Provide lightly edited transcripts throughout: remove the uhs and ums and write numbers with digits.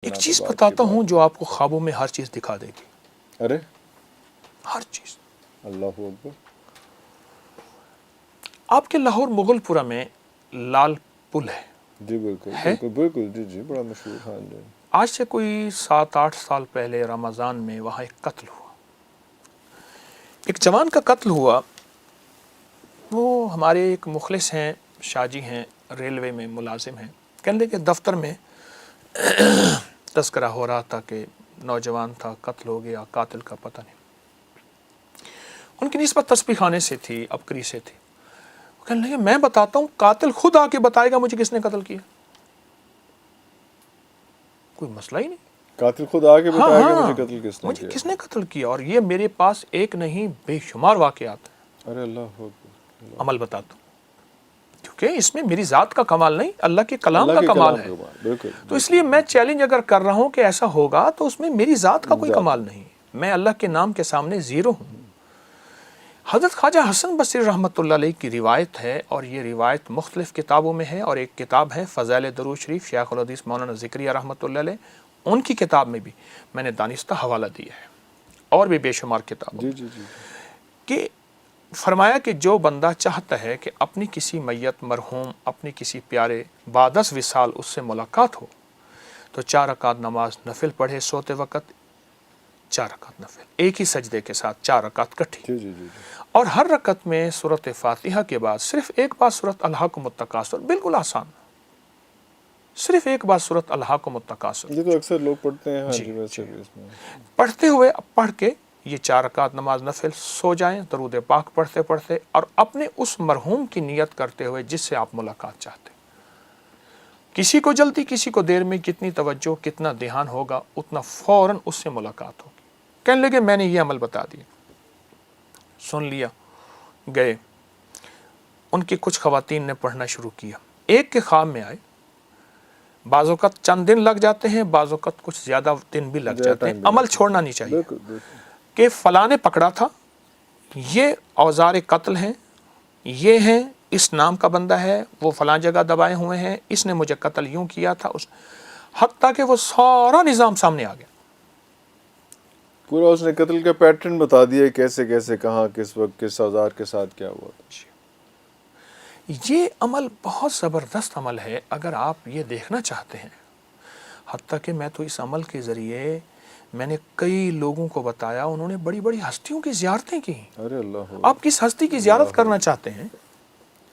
ایک چیز بتاتا ہوں جو آپ کو خوابوں میں ہر چیز دکھا دے گی. ارے ہر چیز. اللہ اکبر. آپ کے لاہور مغل پورہ میں لال پل ہے. جی بالکل ہے؟ بالکل بالکل. جی جی بڑا مشہور. ہاں جی. آج سے کوئی 7-8 سال پہلے رمضان میں وہاں ایک قتل ہوا. ایک جوان کا قتل ہوا. وہ ہمارے ایک مخلص ہیں، شاہ جی ہیں، ریلوے میں ملازم ہیں. کہنے کہ دفتر میں تذکرہ ہو رہا تھا کہ نوجوان تھا، قتل ہو گیا، قاتل کا پتہ نہیں. ان کی نسبت تسبیح خانے سے تھی، ابکری سے تھی. کہنے لگے میں بتاتا ہوں، قاتل خود آ کے بتائے گا مجھے کس نے قتل کیا. کوئی مسئلہ ہی نہیں. قاتل خود آ کے بتائے گا مجھے ہاں قتل کس نے مجھے کیا. کس نے قتل کیا. اور یہ میرے پاس ایک نہیں بے شمار واقعات ہیں. ارے اللہ اکبر. عمل بتاتا ہوں کیونکہ اس میں میری ذات کا کمال نہیں، اللہ کے کلام اللہ کا کے کمال کلام ہے. کا کمال. بالکل. تو اس لیے میں چیلنج اگر کر رہا ہوں کہ ایسا ہوگا تو اس میں میری ذات کا کوئی ذات. کمال نہیں. میں اللہ کے نام کے سامنے زیرو ہوں. حضرت خواجہ حسن بصری رحمۃ اللہ علیہ کی روایت ہے، اور یہ روایت مختلف کتابوں میں ہے. اور ایک کتاب ہے فضائل درود شریف، شیخ الحدیث مولانا ذکریہ رحمۃ اللہ علیہ، ان کی کتاب میں بھی میں نے دانستہ حوالہ دیا ہے، اور بھی بے شمار کتابوں جی میں. جی جی. کہ فرمایا کہ جو بندہ چاہتا ہے کہ اپنی کسی میت مرحوم، اپنی کسی پیارے بعد از وصال اس سے ملاقات ہو، تو 4 رکعت نماز نفل پڑھے سوتے وقت. 4 رکعت نفل ایک ہی سجدے کے ساتھ، 4 رکعت کٹھی. جی جی جی. اور ہر رکعت میں سورۃ فاتحہ کے بعد صرف ایک بار سورۃ الہاکم التکاثر. بالکل آسان، صرف ایک بار سورۃ الہاکم التکاثر یہ تو اکثر لوگ پڑھتے ہیں. ہاں جی جی. ویسے جی بھی اس میں پڑھتے ہوئے پڑھ کے یہ 4 رکعت نماز نفل سو جائیں درود پاک پڑھتے پڑھتے، اور اپنے اس مرحوم کی نیت کرتے ہوئے جس سے آپ ملاقات چاہتے. کسی کو جلدی، کسی کو دیر میں، جتنی توجہ کتنا دھیان ہوگا اتنا فوراً اس سے ملاقات ہوگی. کہنے لگے میں نے یہ عمل بتا دیا. سن لیا. گئے. ان کی کچھ خواتین نے پڑھنا شروع کیا. ایک کے خواب میں آئے. بعض اوقات چند دن لگ جاتے ہیں، بعض اوقات کچھ زیادہ دن بھی لگ جاتے ہیں. عمل چھوڑنا نہیں چاہیے. بالکل بالکل. کہ فلاں نے پکڑا تھا، یہ اوزار قتل ہیں، یہ ہیں، اس نام کا بندہ ہے، وہ فلاں جگہ دبائے ہوئے ہیں، اس نے مجھے قتل یوں کیا تھا. حتیٰ کہ وہ سارا نظام سامنے آ گیا. پورا اس نے قتل کا پیٹرن بتا دیا، کیسے کیسے کہاں کس وقت کس اوزار کے ساتھ کیا ہوا. یہ عمل بہت زبردست عمل ہے اگر آپ یہ دیکھنا چاہتے ہیں. حتیٰ کہ میں تو اس عمل کے ذریعے میں نے کئی لوگوں کو بتایا، انہوں نے بڑی بڑی ہستیوں کی زیارتیں کی. ارے اللہ. آپ کس ہستی کی زیارت کرنا چاہتے ہیں؟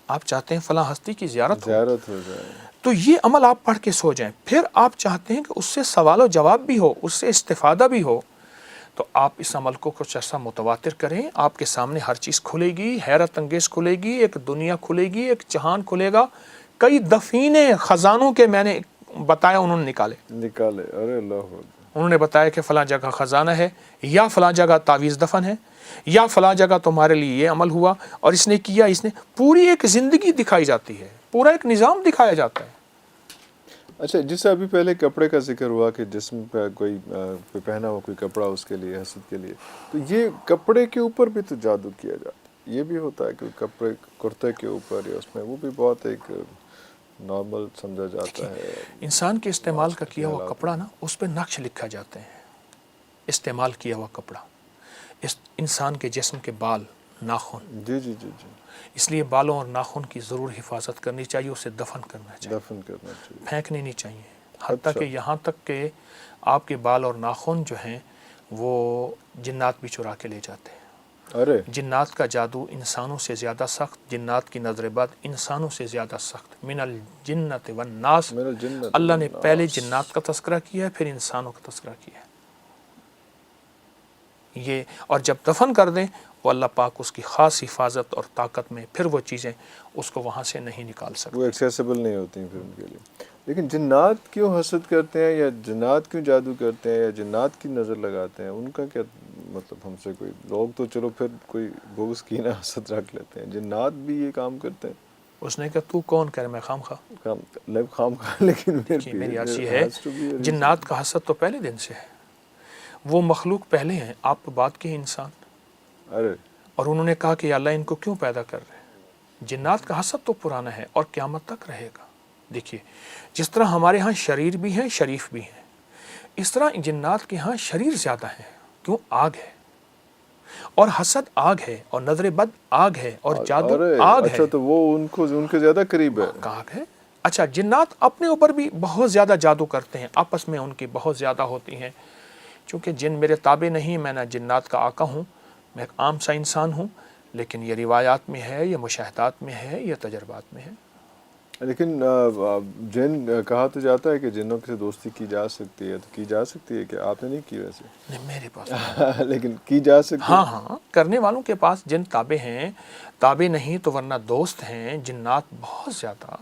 آپ چاہتے ہیں فلاں ہستی کی زیارت ہو جائے تو یہ عمل آپ پڑھ کے سو جائیں. پھر آپ چاہتے ہیں کہ اس سے سوال و جواب بھی ہو، اس سے استفادہ بھی ہو، تو آپ اس عمل کو کچھ ایسا متواتر کریں. آپ کے سامنے ہر چیز کھلے گی، حیرت انگیز کھلے گی، ایک دنیا کھلے گی، ایک جہان کھلے گا. کئی دفینے خزانوں کے میں نے بتایا، انہوں نے نکالے. ارے اللہ. انہوں نے بتایا کہ فلاں جگہ خزانہ ہے، یا فلاں جگہ تعویذ دفن ہے، یا فلاں جگہ تمہارے لیے یہ عمل ہوا اور اس نے کیا. اس نے پوری ایک زندگی دکھائی جاتی ہے، پورا ایک نظام دکھایا جاتا ہے. اچھا، جس ابھی پہلے کپڑے کا ذکر ہوا کہ جسم پہ کوئی پہنا ہوا کوئی کپڑا اس کے لیے حسد کے لیے، تو یہ کپڑے کے اوپر بھی تو جادو کیا جاتا ہے. یہ بھی ہوتا ہے کہ کپڑے کرتے کے اوپر یا اس میں، وہ بھی بہت ایک نارمل سمجھا جاتا ہے. انسان کے استعمال کا کیا ہوا کپڑا نا، اس پہ نقش لکھا جاتے ہیں. استعمال کیا ہوا کپڑا، انسان کے جسم کے بال، ناخن. جی جی جی جی. اس لیے بالوں اور ناخن کی ضرور حفاظت کرنی چاہیے، اسے دفن کرنا چاہیے، دفن کرنا چاہیے، پھینکنے نہیں چاہیے. حتیٰ کہ یہاں تک کہ آپ کے بال اور ناخن جو ہیں وہ جنات بھی چرا کے لے جاتے ہیں. ارے جنات کا جادو انسانوں سے زیادہ سخت، جنات کی نظر بد انسانوں سے زیادہ سخت. من الجنت والناس، اللہ نے پہلے جنات کا تذکرہ کیا ہے، پھر انسانوں کا تذکرہ کیا ہے. یہ اور جب دفن کر دیں وہ اللہ پاک اس کی خاص حفاظت اور طاقت میں، پھر وہ چیزیں اس کو وہاں سے نہیں نکال سکتے، وہ ایکسیسیبل نہیں ہوتی ہیں پھر ان کے لیے. لیکن جنات کیوں حسد کرتے ہیں، یا جنات کیوں جادو کرتے ہیں، یا جنات کی نظر لگاتے ہیں؟ ان کا کیا مطلب ہم سے؟ کوئی لوگ تو چلو پھر کوئی بغض کی نہ حسد رکھ لیتے ہیں، جنات بھی یہ کام کرتے ہیں. اس نے کہا تو کون کہہ رہا میں خام خواہ. لیکن میری عرض یہ ہے، جنات کا حسد تو پہلے دن سے ہے. وہ مخلوق پہلے ہیں، آپ بات کے انسان. ارے اور انہوں نے کہا کہ یا اللہ ان کو کیوں پیدا کر رہے ہیں؟ جنات کا حسد تو پرانا ہے اور قیامت تک رہے گا. دیکھیے، جس طرح ہمارے ہاں شریر بھی ہیں، شریف بھی ہیں. اس طرح جنات کے ہاں شریر زیادہ ہیں، کیوں؟ آگ ہے، اور حسد آگ ہے، اور نظر بد آگ ہے، اور جادو ارے آگ اچھا ہے، تو وہ ان کے زیادہ قریب ہے. آگ ہے. اچھا جنات اپنے اوپر بھی بہت زیادہ جادو کرتے ہیں، آپس میں ان کی بہت زیادہ ہوتی ہیں. چونکہ جن میرے تابع نہیں، میں نہ جنات کا آقا ہوں، میں ایک عام سا انسان ہوں، لیکن یہ روایات میں ہے، یہ مشاہدات میں ہے، یہ تجربات میں ہے. لیکن جن کہا تو جاتا ہے کہ جنوں سے دوستی کی جا سکتی ہے، تو کی جا سکتی ہے کہ آپ نے نہیں کی ویسے؟ نہیں میرے پاس لیکن کی جا سکتی ہے. ہاں کرنے والوں کے پاس جن تابع ہیں، تابع نہیں تو ورنہ دوست ہیں. جنات بہت زیادہ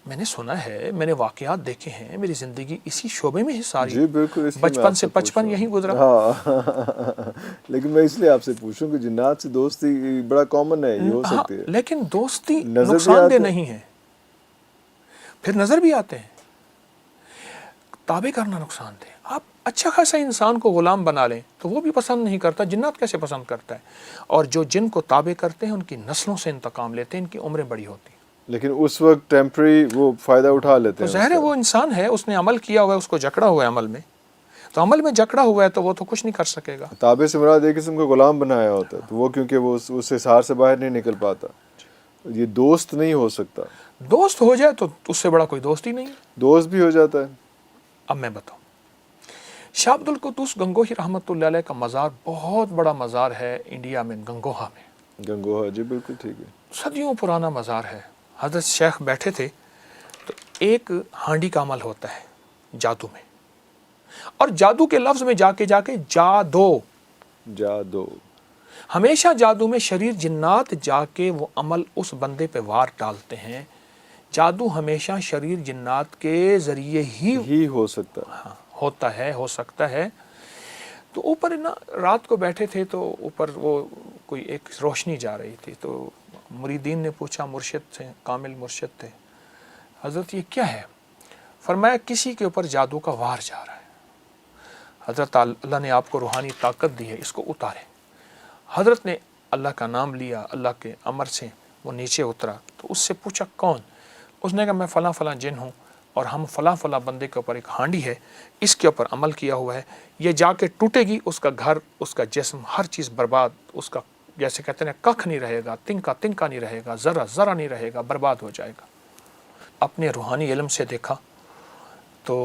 میں نے سنا ہے، میں نے واقعات دیکھے ہیں، میری زندگی اسی شعبے میں ہی ساری، جی بالکل، اس لیے میں بچپن آپ سے پوچھ بچپن رہا یہی ہوں. گزرا. ہاں لیکن میں اس لیے آپ سے پوچھوں کہ جنات سے دوستی بڑا کامن ہے، یہ ہو ہاں سکتی ہے. لیکن دوستی نظر بھی نقصان دہ آتے ہیں. نہیں ہے، پھر نظر بھی آتے ہیں. تابع کرنا نقصان دہ. آپ اچھا خاصا انسان کو غلام بنا لیں تو وہ بھی پسند نہیں کرتا. جنات کیسے پسند کرتا ہے؟ اور جو جن کو تابع کرتے ہیں ان کی نسلوں سے انتقام لیتے ہیں، ان کی عمریں بڑی ہوتی ہیں. لیکن اس وقت ٹیمپرری وہ فائدہ اٹھا لیتے تو ہیں. ظاہر ہے وہ انسان ہے، اس نے عمل کیا ہوا ہے، اس کو جکڑا ہوا ہے عمل میں، تو عمل میں جکڑا ہوا ہے تو وہ تو کچھ نہیں کر سکے گا. تابع سے مراد ایک قسم کا غلام بنایا ہوتا ہے، تو وہ کیونکہ وہ اس حصار سے باہر نہیں نکل پاتا، یہ دوست نہیں ہو سکتا. دوست ہو جائے تو اس سے بڑا کوئی دوست ہی نہیں ہے. دوست بھی ہو جاتا ہے. اب میں بتاؤں، شاہ عبد القدوس گنگوہی رحمۃ اللہ علیہ کا مزار بہت بڑا مزار ہے انڈیا میں، گنگوہا میں. گنگوہا، جی بالکل ٹھیک ہے. صدیوں پرانا مزار ہے. حضرت شیخ بیٹھے تھے تو ایک ہانڈی کا عمل ہوتا ہے جادو میں، اور جادو کے لفظ میں جا کے جادو، جادو. ہمیشہ جادو میں شریر جنات جا کے وہ عمل اس بندے پہ وار ڈالتے ہیں. جادو ہمیشہ شریر جنات کے ذریعے ہی ہو سکتا ہے. ہاں ہوتا ہے، ہو سکتا ہے. تو اوپر نا رات کو بیٹھے تھے تو اوپر وہ کوئی ایک روشنی جا رہی تھی، تو مریدین نے پوچھا، مرشد تھے، کامل مرشد تھے، حضرت یہ کیا ہے؟ فرمایا کسی کے اوپر جادو کا وار جا رہا ہے. حضرت اللہ نے آپ کو روحانی طاقت دی ہے، اس کو اتارے. حضرت نے اللہ کا نام لیا، اللہ کے امر سے وہ نیچے اترا. تو اس سے پوچھا کون؟ اس نے کہا میں فلاں فلاں جن ہوں، اور ہم فلاں فلاں بندے کے اوپر ایک ہانڈی ہے، اس کے اوپر عمل کیا ہوا ہے، یہ جا کے ٹوٹے گی، اس کا گھر، اس کا جسم، ہر چیز برباد، اس کا جیسے کہتے ہیں ککھ نہیں رہے گا، تنکا نہیں رہے گا، ذرہ نہیں رہے گا، برباد ہو جائے گا. اپنے روحانی علم سے دیکھا تو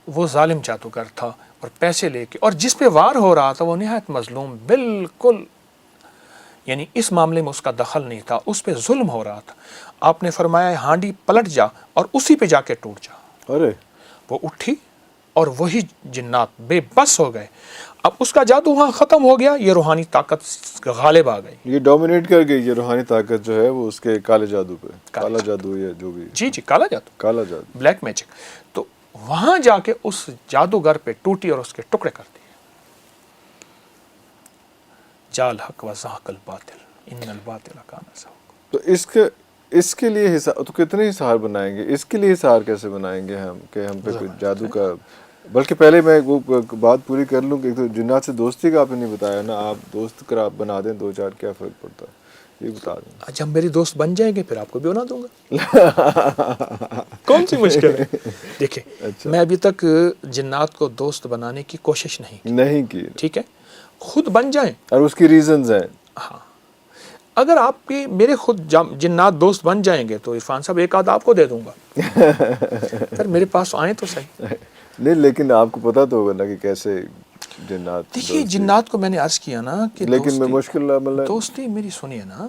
وہ ظالم جادوگر تھا، اور پیسے لے کے، اور جس پہ وار ہو رہا تھا وہ نہایت مظلوم، بالکل یعنی اس معاملے میں اس کا دخل نہیں تھا، اس پہ ظلم ہو رہا تھا. آپ نے فرمایا ہانڈی پلٹ جا اور اسی پہ جا کے ٹوٹ جا. ارے وہ اٹھی اور وہی جنات بے بس ہو گئے. اب اس کا جادو وہاں ختم ہو گیا، یہ روحانی طاقت غالب آ گئی. یہ ڈومینیٹ کر گئی، یہ روحانی طاقت جو ہے وہ اس کے کالے جادو پہ. کالا جادو یا جو بھی. جی کالا جادو، کالا جادو، بلیک میجک. تو وہاں جا کے اس جادوگر پہ ٹوٹی اور اس کے ٹکڑے کر دیے. جال حق و زحق الباطل ان الباطل کان زہوقا. تو اس کے لیے حساب تو کتنے حصار بنائیں گے؟ اس کے لیے حصار کیسے بنائیں گے ہم کہ ہم پہ کوئی جادو کا؟ بلکہ پہلے میں وہ بات پوری کر لوں کہ تو جنات سے دوستی کا آپ نے نہیں بتایا نا. آپ دوست کرا بنا دیں دو چار، کیا فرق پڑتا ہے یہ بتا دیں. جب میری دوست بن جائیں گے پھر آپ کو بھی بنا دوں گا. کون سی مشکل ہے؟ دیکھیں اچھا. میں ابھی تک جنات کو دوست بنانے کی کوشش نہیں کی. ٹھیک ہے، خود بن جائیں. اور اس کی ریزنز ہیں. ہاں اگر آپ کے میرے خود جنات دوست بن جائیں گے تو عرفان صاحب ایک آدھ آپ کو دے دوں گا. پھر میرے پاس آئیں تو صحیح. نہیں لیکن آپ کو پتا تو ہوگا نا کہ کیسے جنات. دیکھیے جنات کو میں نے عرض کیا نا کہ لیکن میں مشکل عمل ہے. دوستی میری سنیے نا،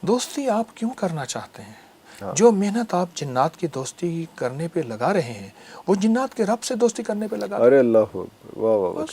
دوستی آپ کیوں کرنا چاہتے ہیں؟ جو محنت آپ جنات کی دوستی کرنے پہ لگا رہے ہیں وہ جنات کے رب سے دوستی کرنے پہ لگا. ارے اللہ واہ واہ.